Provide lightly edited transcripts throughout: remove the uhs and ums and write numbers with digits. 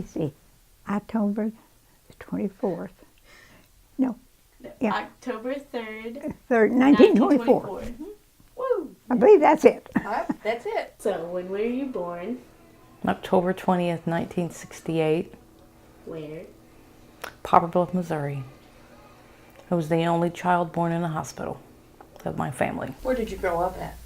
me see, October the 24th. No, yeah. October 3rd, 3rd, 1924. 1924. Woo! I believe that's it. That's it. So, when were you born? October 20th, 1968, Where? Poplarville, Missouri. I was the only child born in a hospital of my family. Where did you grow up at?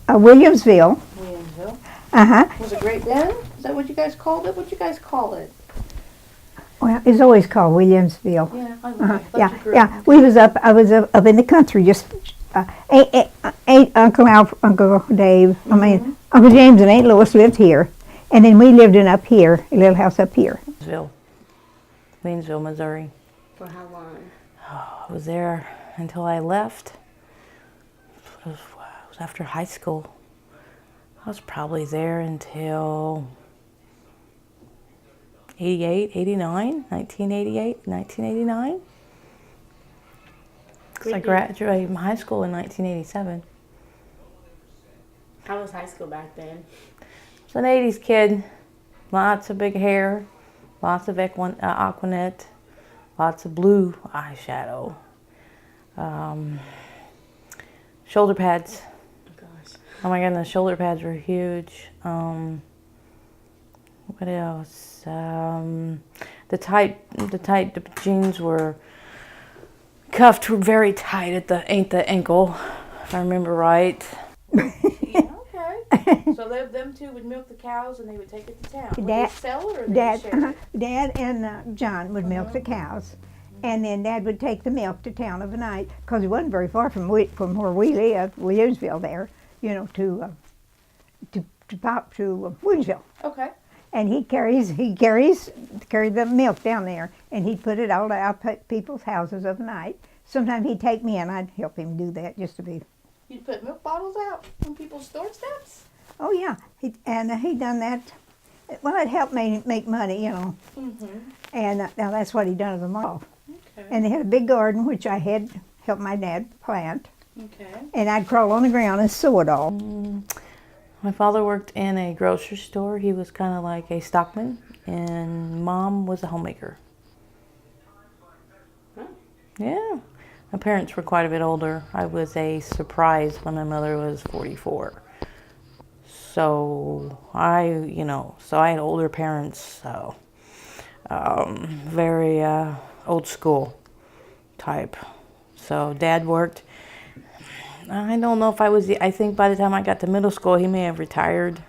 Williamsville. Williamsville. Uh-huh. Was it Great Bend? Is that what you guys called it? What'd you guys call it? Well, it's always called Williamsville. Yeah, I Uh-huh. thought Yeah, you grew yeah. I was up in the country, just ain't Uncle Dave. I mean, Uncle James and Aunt Lois lived here, and then we lived in up here, a little house up here. Waynesville, Missouri. For how long? I was there until I left. It was after high school. I was probably there until 88, 89, 1988, 1989. Because I graduated from high school in 1987. How was high school back then? I was an 80s kid. Lots of big hair, lots of Aquanet, lots of blue eyeshadow, shoulder pads. Oh gosh. Oh my goodness, shoulder pads were huge. What else? The tight jeans were cuffed very tight at the ankle, if I remember right. Yeah, okay. So them two would milk the cows and they would take it to town. Would they sell it or they share it? Dad and John would milk the cows, and then Dad would take the milk to town of a night, because it wasn't very far from where we lived, Williamsville there, you know, to Williamsville. Okay. And he carried the milk down there, and he'd put it all out people's houses of a night. Sometimes he'd take me and I'd help him do that, just to be. You'd put milk bottles out on people's doorsteps? Oh yeah, he'd done that. Well, it helped me make money, you know. And now that's what he done as a model. Okay. And they had a big garden, which I had helped my dad plant. Okay. And I'd crawl on the ground and sow it all. My father worked in a grocery store. He was kind of like a stockman, and Mom was a homemaker. Huh. Yeah. My parents were quite a bit older. I was a surprise when my mother was 44. So I had older parents, so very old school type. So Dad worked. I don't know if I think by the time I got to middle school, he may have retired.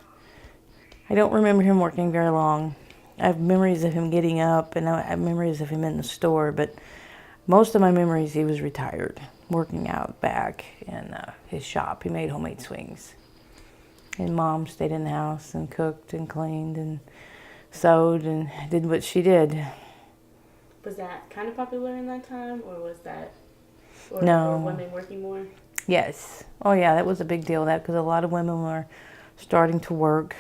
I don't remember him working very long. I have memories of him getting up, and I have memories of him in the store, but most of my memories, he was retired, working out back in his shop. He made homemade swings. And Mom stayed in the house and cooked and cleaned and sewed and did what she did. Was that kind of popular in that time, or was that, or No. were women working more? Yes. Oh yeah, that was a big deal, because a lot of women were starting to work.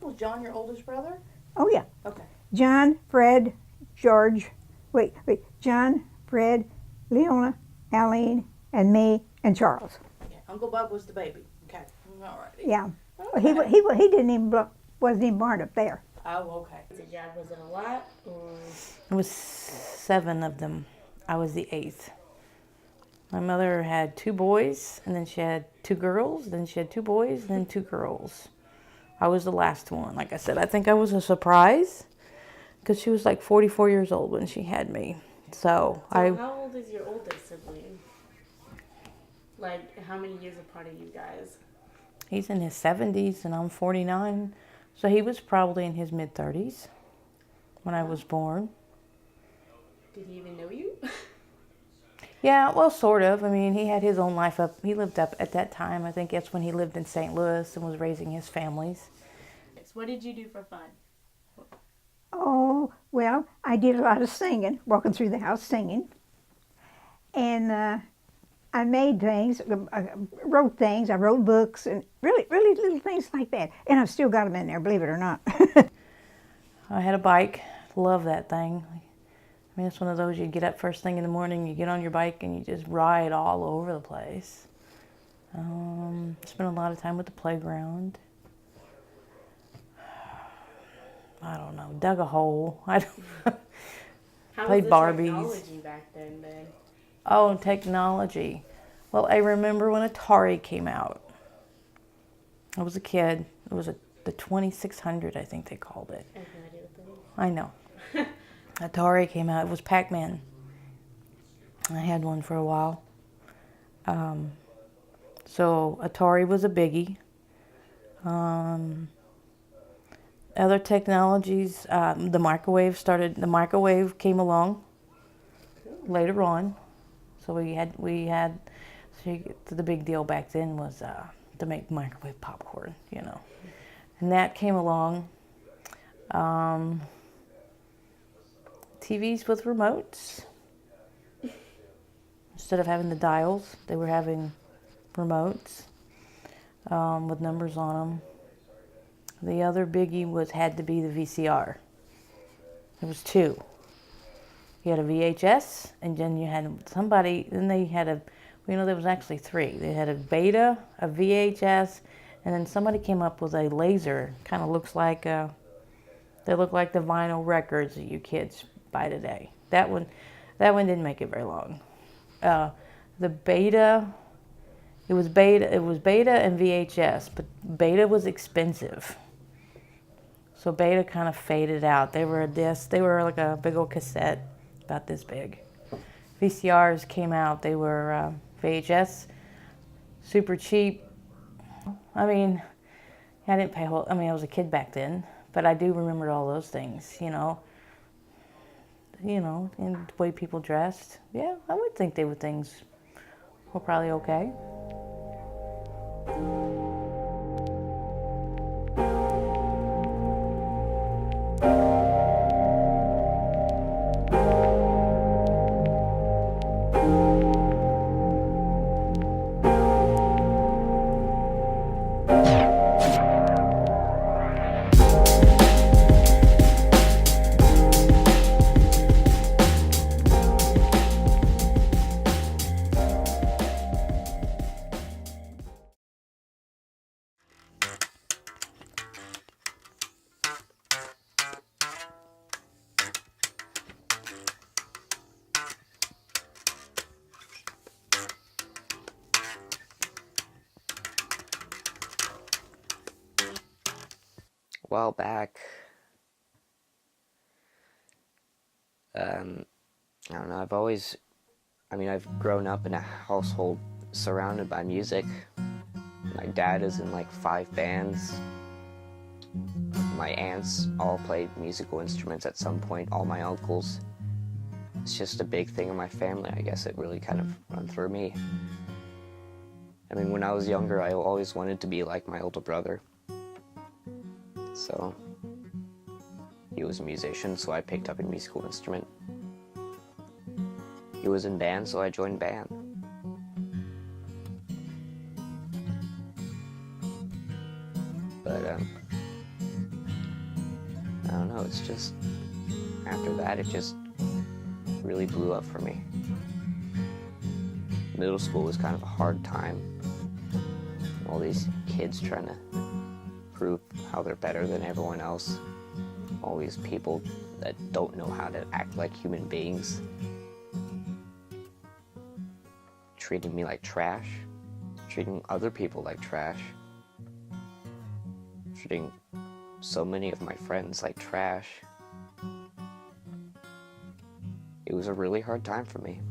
Was John your oldest brother? Oh yeah. Okay. John, Fred, George, John, Fred, Leona, Aline, and me, and Charles. Okay. Uncle Bub was the baby. Okay. All right. Yeah. Okay. Well, he wasn't even born up there. Oh, okay. Did Dad, was it a lot, or? It was 7 of them. I was the 8th. My mother had 2 boys, and then she had 2 girls, then she had 2 boys, and then 2 girls. I was the last one. Like I said, I think I was a surprise, because she was like 44 years old when she had me. So how old is your oldest sibling? Like, how many years apart are you guys? He's in his 70s, and I'm 49. So he was probably in his mid-30s when I was born. Did he even know you? Yeah, well, sort of. I mean, he had his own life up. He lived up at that time. I think that's when he lived in St. Louis and was raising his families. What did you do for fun? Oh, well, I did a lot of singing, walking through the house singing. And I made things, I wrote things, I wrote books, and really little things like that. And I've still got them in there, believe it or not. I had a bike. Love that thing. I mean, it's one of those, you get up first thing in the morning, you get on your bike, and you just ride all over the place. Spent a lot of time with the playground. I don't know, dug a hole. I don't How Play was the Barbies. technology back then? Oh, technology. Well, I remember when Atari came out. I was a kid. It was the 2600, I think they called it. I have no idea what that is. I know. Atari came out. It was Pac-Man. I had one for a while. So Atari was a biggie. Other technologies, the microwave came along later on. So the big deal back then was to make microwave popcorn, And that came along. TVs with remotes. Instead of having the dials, they were having remotes with numbers on them. The other biggie had to be the VCR. There was two. You had a VHS, and then you had there was actually three. They had a Beta, a VHS, and then somebody came up with a laser. Kind of they look like the vinyl records that you kids buy today. That one didn't make it very long. The Beta, it was Beta and VHS, but Beta was expensive. So Beta kind of faded out. They were a disc. They were like a big old cassette, about this big. VCRs came out. They were VHS, super cheap. I mean, I didn't pay I was a kid back then, but I do remember all those things, and the way people dressed. Yeah, I would think things were probably okay. A while back, I don't know, I've grown up in a household surrounded by music. My dad is in like 5 bands. My aunts all played musical instruments at some point, all my uncles. It's just a big thing in my family. I guess it really kind of run through me. When I was younger, I always wanted to be like my older brother. So, he was a musician, so I picked up a musical instrument. He was in band, so I joined band. But, I don't know, it's just, after that, it just really blew up for me. Middle school was kind of a hard time. All these kids trying to prove how they're better than everyone else. All these people that don't know how to act like human beings. Treating me like trash. Treating other people like trash. Treating so many of my friends like trash. It was a really hard time for me.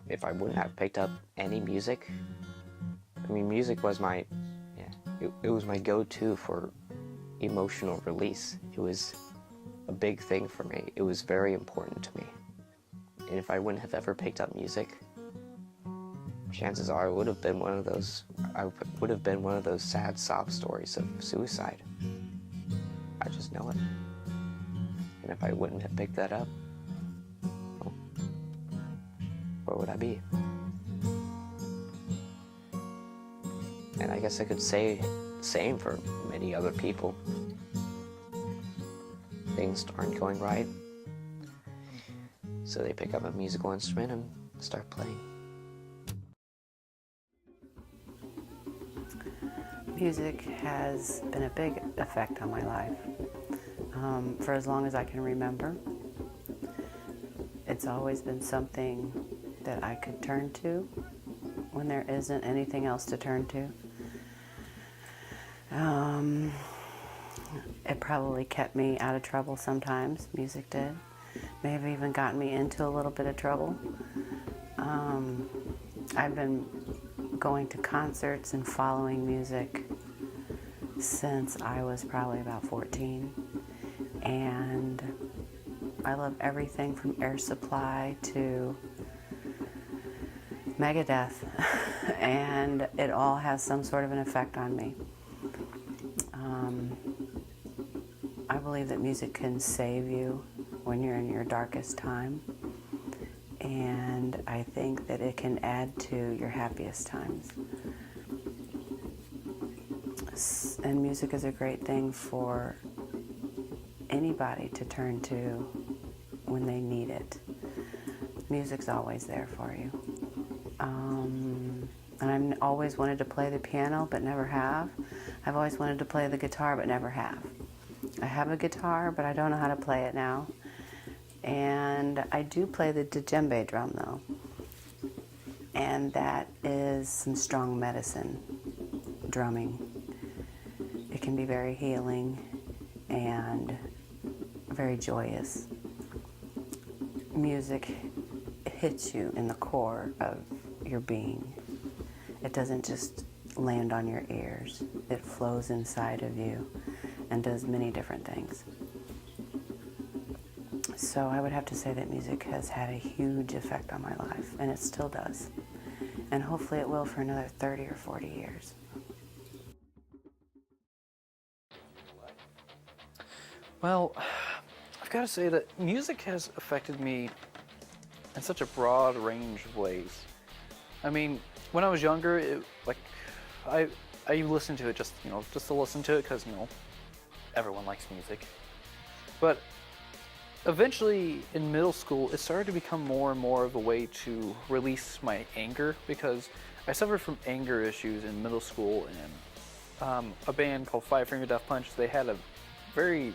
If I wouldn't have picked up any music, music was it was my go-to for emotional release. It was a big thing for me. It was very important to me. And if I wouldn't have ever picked up music, chances are I would have been one of those sad sob stories of suicide. I just know it. And if I wouldn't have picked that up, well, where would I be? And I guess I could say the same for many other people. Things aren't going right, so they pick up a musical instrument and start playing. Music has been a big effect on my life for as long as I can remember. It's always been something that I could turn to when there isn't anything else to turn to. It probably kept me out of trouble sometimes, music did. May have even gotten me into a little bit of trouble. I've been going to concerts and following music since I was probably about 14. And I love everything from Air Supply to Megadeth. And it all has some sort of an effect on me. I believe that music can save you when you're in your darkest time. And I think that it can add to your happiest times. And music is a great thing for anybody to turn to when they need it. Music's always there for you. And I've always wanted to play the piano, but never have. I've always wanted to play the guitar, but never have. I have a guitar, but I don't know how to play it now. And I do play the djembe drum, though. And that is some strong medicine, drumming. It can be very healing and very joyous. Music hits you in the core of your being. It doesn't just land on your ears. It flows inside of you and does many different things. So I would have to say that music has had a huge effect on my life, and it still does. And hopefully it will for another 30 or 40 years. Well, I've got to say that music has affected me in such a broad range of ways. I mean, when I was younger, I listened to it just to listen to it because, everyone likes music. But eventually in middle school, it started to become more and more of a way to release my anger because I suffered from anger issues in middle school, and a band called Five Finger Death Punch, they had a very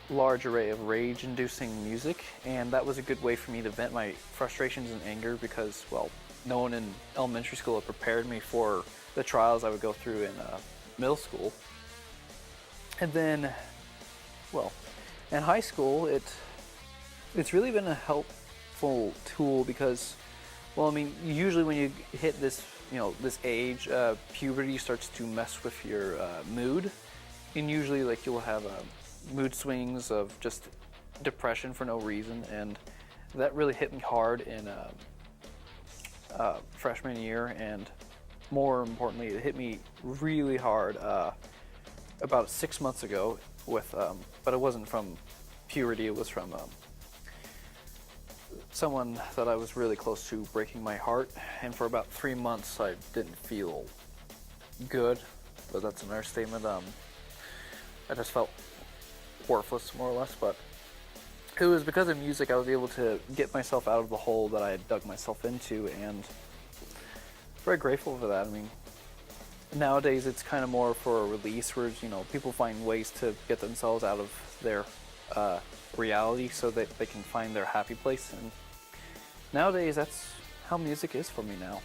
large array of rage-inducing music, and that was a good way for me to vent my frustrations and anger because, well, no one in elementary school had prepared me for the trials I would go through in middle school. And then, well, in high school, it's really been a helpful tool because, well, I mean, usually when you hit this, this age, puberty starts to mess with your mood, and usually, you'll have mood swings of just depression for no reason, and that really hit me hard in freshman year, and more importantly, it hit me really hard about 6 months ago with, but it wasn't from puberty, it was from someone that I was really close to breaking my heart, and for about 3 months I didn't feel good, but that's an understatement. I just felt worthless, more or less, but it was because of music I was able to get myself out of the hole that I had dug myself into, and very grateful for that. I mean, nowadays it's kind of more for a release, where people find ways to get themselves out of their reality so that they can find their happy place, and nowadays that's how music is for me now.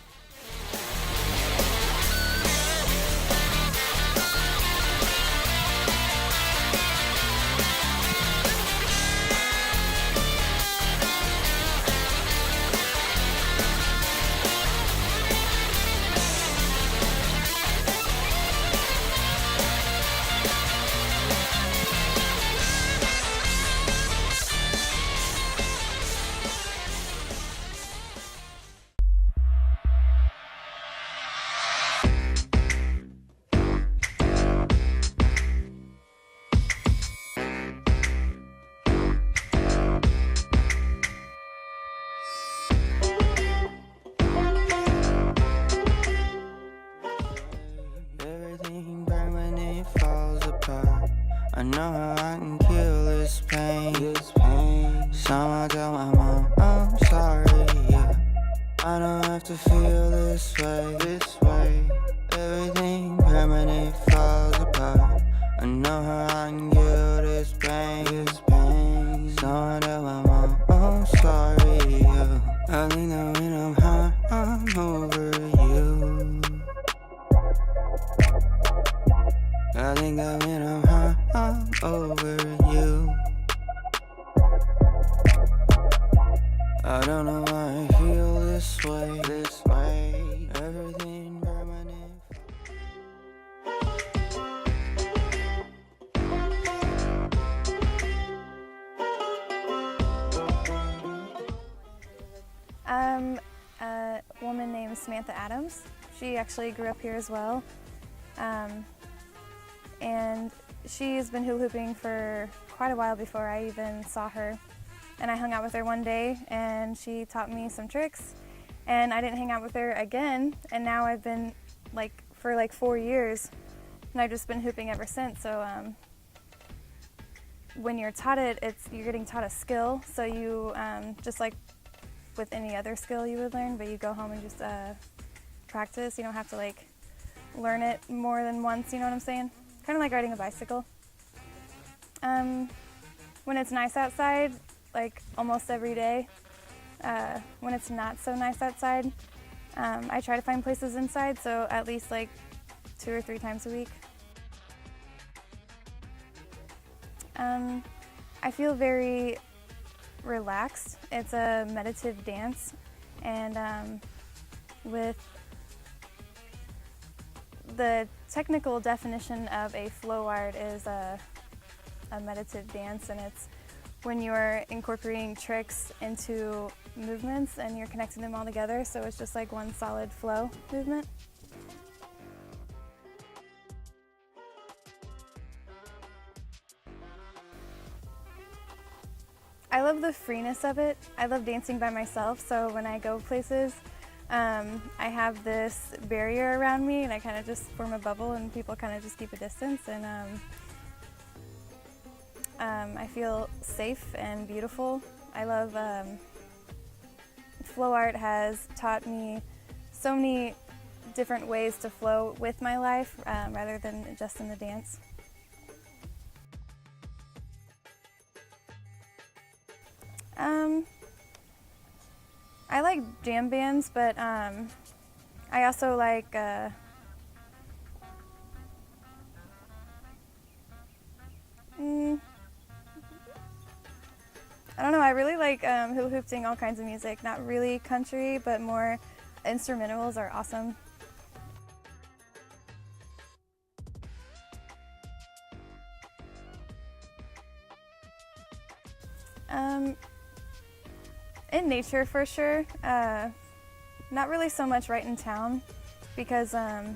I know how I can kill this pain. Somehow tell my mom I'm sorry, yeah. I don't have to feel this way. Everything permanent falls apart. I know how I can kill this pain. So that I'm sorry. I think that when I'm high, I'm over you. I think that when I'm high, I'm over you. I don't know why I feel this way. Everything permanent. A woman named Samantha Adams. She actually grew up here as well. And she's been hula hooping for quite a while before I even saw her. And I hung out with her one day and she taught me some tricks, and I didn't hang out with her again, and now I've been for 4 years, and I've just been hooping ever since. So when you're taught it, you're getting taught a skill, so you just like with any other skill you would learn, but you go home and just practice. You don't have to learn it more than once, you know what I'm saying? Kind of like riding a bicycle. When it's nice outside, almost every day. When it's not so nice outside, I try to find places inside, so at least 2 or 3 times a week. I feel very relaxed. It's a meditative dance, and with the technical definition of a flow art is a meditative dance, and it's when you're incorporating tricks into movements and you're connecting them all together, so it's just like one solid flow movement. I love the freeness of it. I love dancing by myself, so when I go places, I have this barrier around me, and I kind of just form a bubble, and people kind of just keep a distance, and I feel safe and beautiful. I love flow art has taught me so many different ways to flow with my life rather than just in the dance. I like jam bands, but I also like I don't know, I really like hula hooping all kinds of music. Not really country, but more instrumentals are awesome. In nature, for sure. Not really so much right in town, because I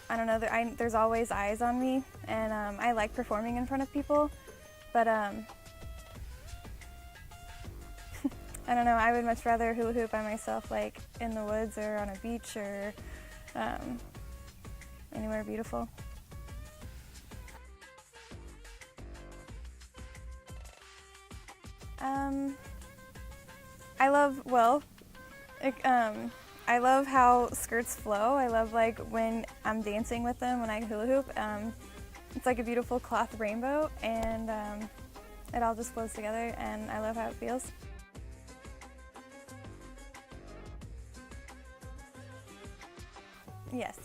don't know, there's always eyes on me, and I like performing in front of people, but I don't know, I would much rather hula hoop by myself, like in the woods or on a beach or anywhere beautiful. I love how skirts flow. I love when I'm dancing with them when I hula hoop. It's like a beautiful cloth rainbow, and it all just flows together, and I love how it feels. Yes.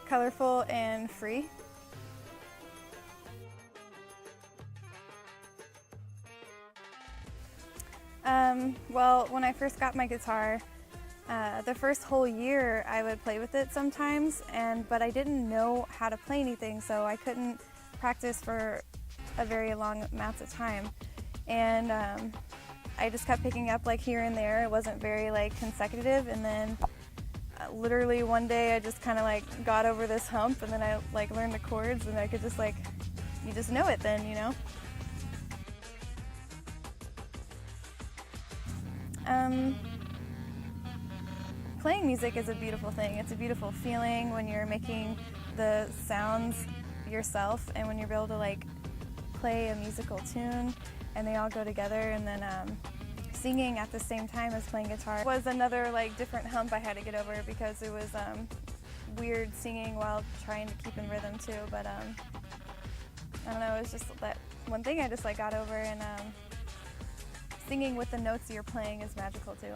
Colorful and free. Well, when I first got my guitar, the first whole year I would play with it sometimes, but I didn't know how to play anything, so I couldn't practice for a very long amounts of time. And I just kept picking up here and there. It wasn't very consecutive, and then literally one day I just kind of got over this hump, and then I learned the chords, and I could just you just know it then, you know? Playing music is a beautiful thing. It's a beautiful feeling when you're making the sounds yourself, and when you're able to play a musical tune. and they all go together. And then singing at the same time as playing guitar was another like different hump I had to get over, because it was weird singing while trying to keep in rhythm too. But I don't know, it was just that one thing I just like got over, and singing with the notes you're playing is magical too.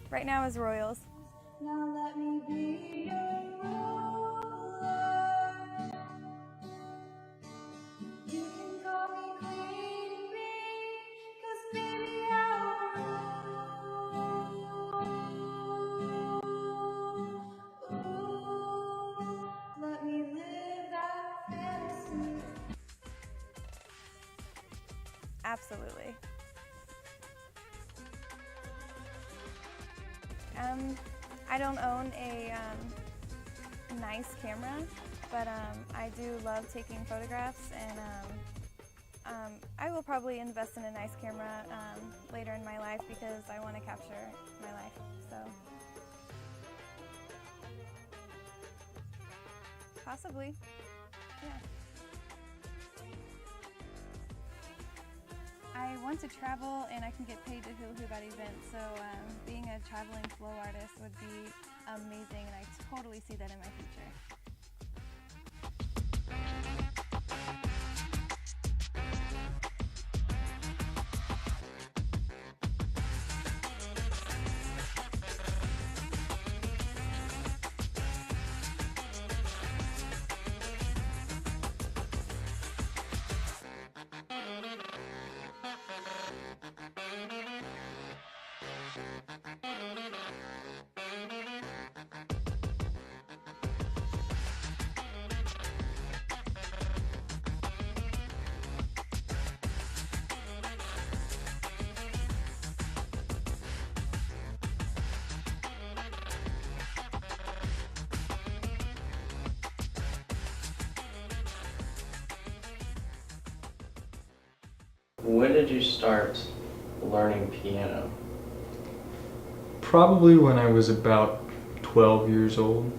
Right now is Royals. Now let me be your ruler. You can call me Queen Bee, 'cause baby I'll rule. Let me live that fantasy. Absolutely. I don't own a nice camera, but I do love taking photographs, and I will probably invest in a nice camera later in my life, because I want to capture my life. So possibly, yeah. I want to travel, and I can get paid to hula hoop at events, so being a traveling flow artist would be amazing, and I totally see that in my future. When did you start learning piano? Probably when I was about 12 years old.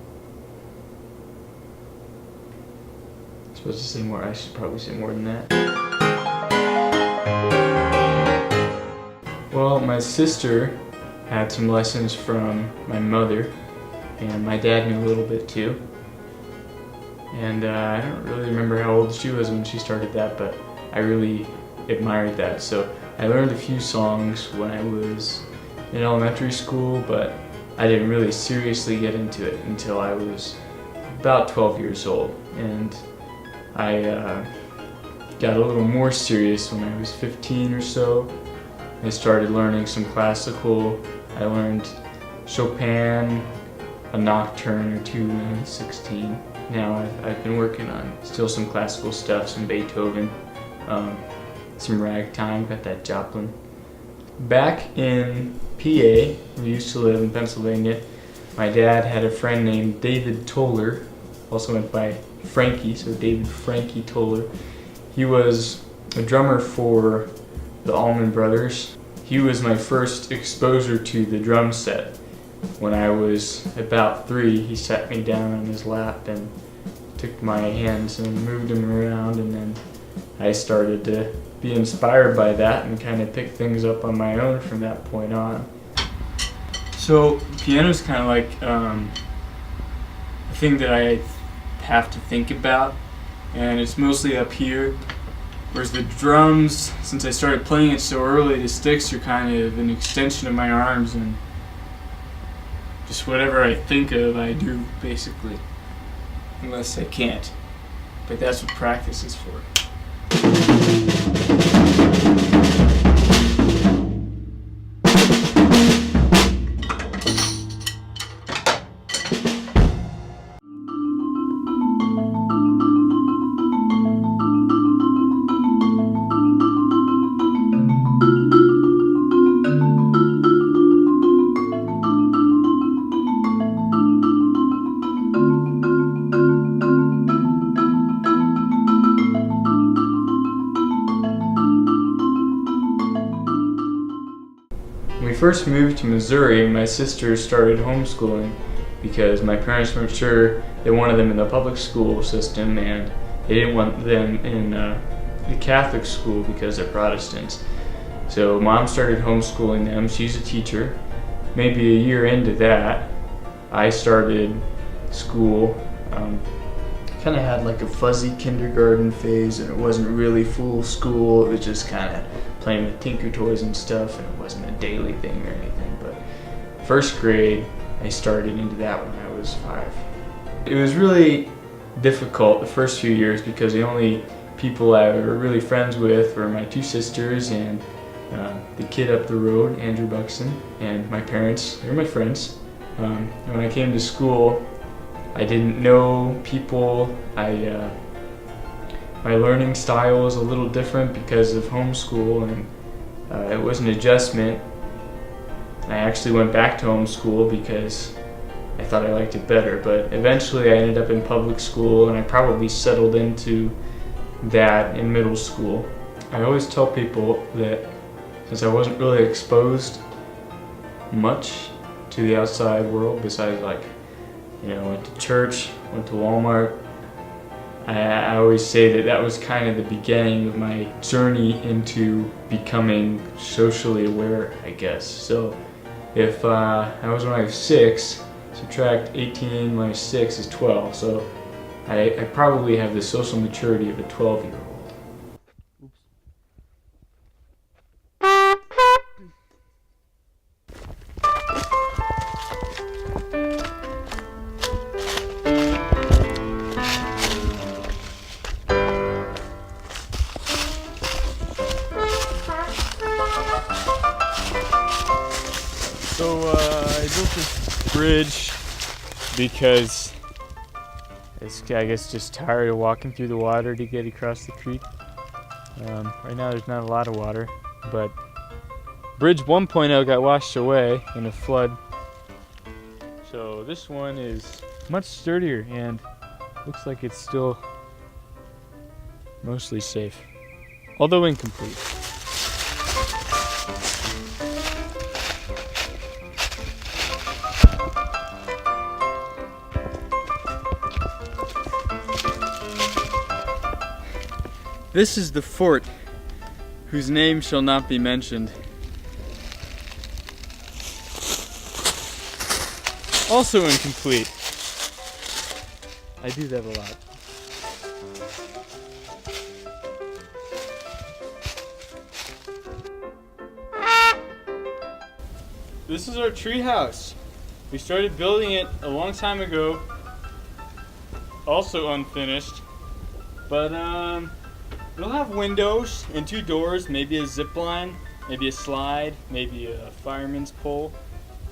I'm supposed to say more. I should probably say more than that. Well, my sister had some lessons from my mother, and my dad knew a little bit too. And I don't really remember how old she was when she started that, but I really admired that. So I learned a few songs when I was in elementary school, but I didn't really seriously get into it until I was about 12 years old. And I got a little more serious when I was 15 or so. I started learning some classical. I learned Chopin, a nocturne or two when I was 16. Now I've been working on still some classical stuff, some Beethoven, some ragtime, got that Joplin. Back in PA, we used to live in Pennsylvania, my dad had a friend named David Toller, also went by Frankie, so David Frankie Toller. He was a drummer for the Allman Brothers. He was my first exposure to the drum set. When I was about 3, he sat me down on his lap and took my hands and moved them around, and then I started to be inspired by that and kind of pick things up on my own from that point on. So piano's kind of like a thing that I have to think about, and it's mostly up here, whereas the drums, since I started playing it so early, the sticks are kind of an extension of my arms, and just whatever I think of I do, basically, unless I can't, but that's what practice is for. When we first moved to Missouri, my sister started homeschooling, because my parents weren't sure they wanted them in the public school system, and they didn't want them in the Catholic school because they're Protestants. So Mom started homeschooling them. She's a teacher. Maybe a year into that, I started school. Kind of had like a fuzzy kindergarten phase, and it wasn't really full school. It was just kind of playing with Tinker Toys and stuff, and it wasn't a daily thing or anything. But first grade, I started into that when I was 5. It was really difficult the first few years because the only people I were really friends with were my 2 sisters and the kid up the road, Andrew Buxton, and my parents. They were my friends. And when I came to school, I didn't know people. My learning style was a little different because of homeschool, and it was an adjustment. I actually went back to homeschool because I thought I liked it better, but eventually I ended up in public school, and I probably settled into that in middle school. I always tell people that since I wasn't really exposed much to the outside world besides went to church, went to Walmart, I always say that was kind of the beginning of my journey into becoming socially aware, I guess. So if that was when I was 6, subtract 18 minus 6 is 12. So I probably have the social maturity of a 12-year-old. So I built this bridge because I guess just tired of walking through the water to get across the creek. Right now there's not a lot of water, but Bridge 1.0 got washed away in a flood. So this one is much sturdier and looks like it's still mostly safe, although incomplete. This is the fort, whose name shall not be mentioned. Also incomplete. I do that a lot. This is our tree house. We started building it a long time ago, also unfinished, but it'll have windows and 2 doors, maybe a zip line, maybe a slide, maybe a fireman's pole.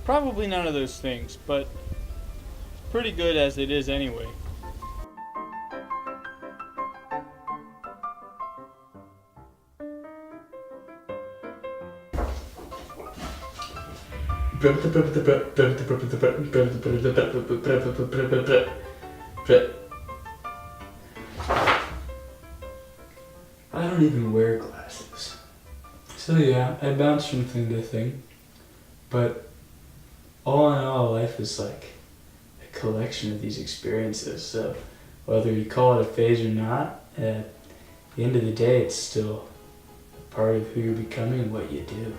Probably none of those things, but pretty good as it is anyway. I don't even wear glasses. So yeah, I bounce from thing to thing. But all in all, life is like a collection of these experiences. So whether you call it a phase or not, at the end of the day, it's still a part of who you're becoming and what you do.